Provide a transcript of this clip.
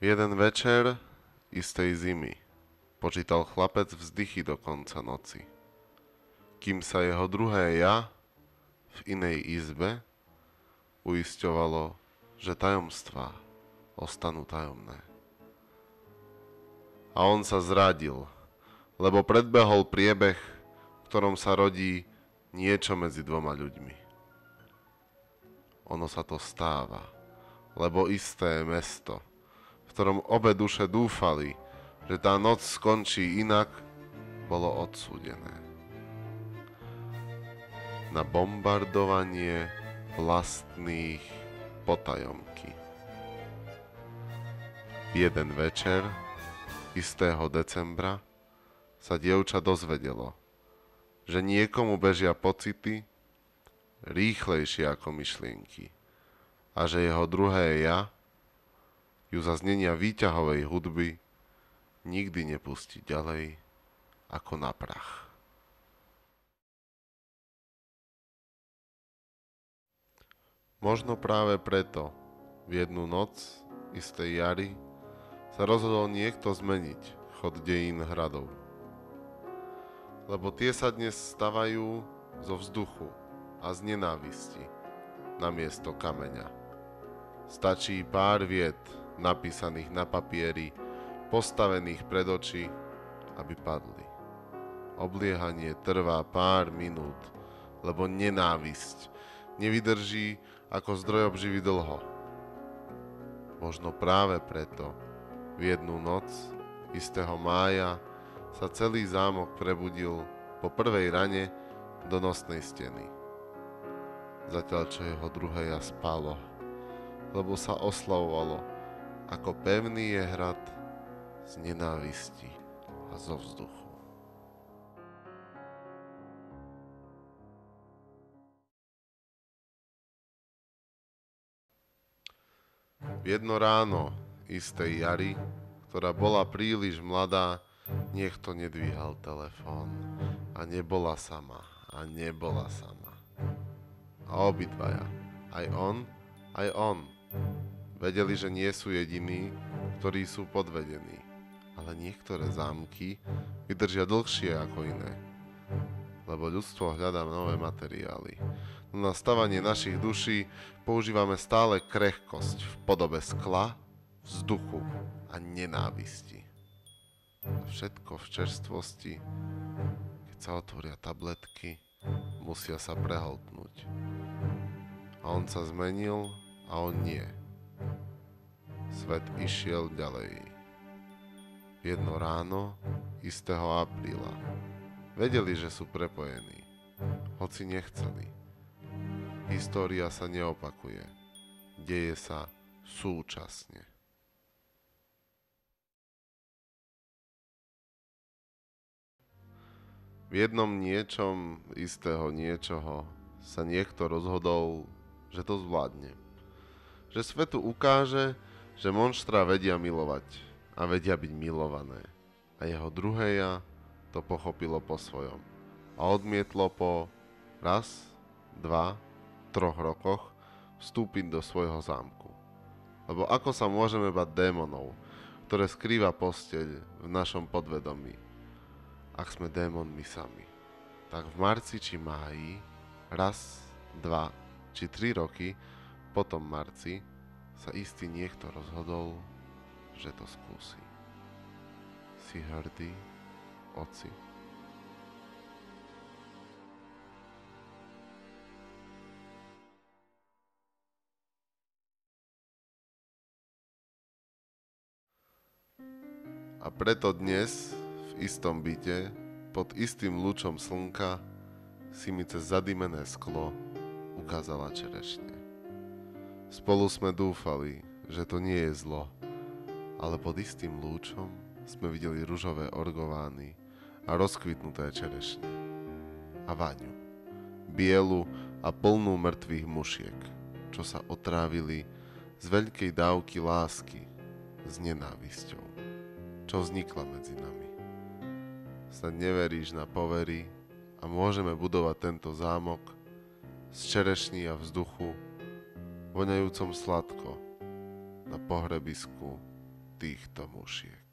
Jeden večer istej zimy počítal chlapec vzdychy do konca noci, kým sa jeho druhé ja v inej izbe uisťovalo, že tajomstvá ostanú tajomné. A on sa zradil, lebo predbehol priebeh, v ktorom sa rodí niečo medzi dvoma ľuďmi. Ono sa to stáva, lebo isté mesto, v ktorom obe duše dúfali, že tá noc skončí inak, bolo odsúdené na bombardovanie vlastných potajomky. Jeden večer, istého decembra, sa dievča dozvedelo, že niekomu bežia pocity rýchlejšie ako myšlienky a že jeho druhé ja ju za znenia výťahovej hudby nikdy nepustí ďalej ako na prach. Možno práve preto v jednu noc istej jary sa rozhodol niekto zmeniť chod dejín hradov. Lebo tie sa dnes stavajú zo vzduchu a z nenávisti namiesto kameňa. Stačí pár viet napísaných na papieri, postavených pred oči, aby padli. Obliehanie trvá pár minút, lebo nenávisť nevydrží ako zdroj obživy dlho. Možno práve preto v jednu noc istého mája sa celý zámok prebudil po prvej rane do nosnej steny. Zatiaľ čo jeho druhé ja spalo, lebo sa oslavovalo, ako pevný je hrad z nenávisti a zo vzduchu. V jedno ráno istej jary, ktorá bola príliš mladá, niekto nedvíhal telefón a nebola sama. A obidvaja, aj on, vedeli, že nie sú jediní, ktorí sú podvedení. Ale niektoré zámky vydržia dlhšie ako iné, lebo ľudstvo hľadá nové materiály. No na stavanie našich duší používame stále krehkosť v podobe skla, vzduchu a nenávisti. A všetko v čerstvosti, keď sa otvoria tabletky, musia sa prehltnúť. A on sa zmenil a on nie. Svet išiel ďalej. Jedno ráno, istého apríla, vedeli, že sú prepojení, hoci nechceli. História sa neopakuje, deje sa súčasne. V jednom niečom istého niečoho sa niekto rozhodol, že to zvládne. Že svetu ukáže, že monštra vedia milovať a vedia byť milované. A jeho druhé ja to pochopilo po svojom. A odmietlo po raz, 2, 3 rokoch vstúpiť do svojho zámku. Lebo ako sa môžeme bať démonov, ktoré skrýva posteľ v našom podvedomí, ak sme démonmi sami? Tak v marci či máji, raz, 2 či 3 roky po tom marci sa istý niekto rozhodol, že to skúsi. Si hrdý, oci? A preto dnes v istom byte pod istým lúčom slnka si mi cez zadimené sklo ukázala čerešne. Spolu sme dúfali, že to nie je zlo, ale pod istým lúčom sme videli ružové orgovány a rozkvitnuté čerešne. A Váňu, bielu a plnú mŕtvych mušiek, čo sa otrávili z veľkej dávky lásky s nenávisťou, čo vznikla medzi nami. Snad neveríš na povery a môžeme budovať tento zámok z čerešní a vzduchu, voňajúcom sladko na pohrebisku týchto mušiek.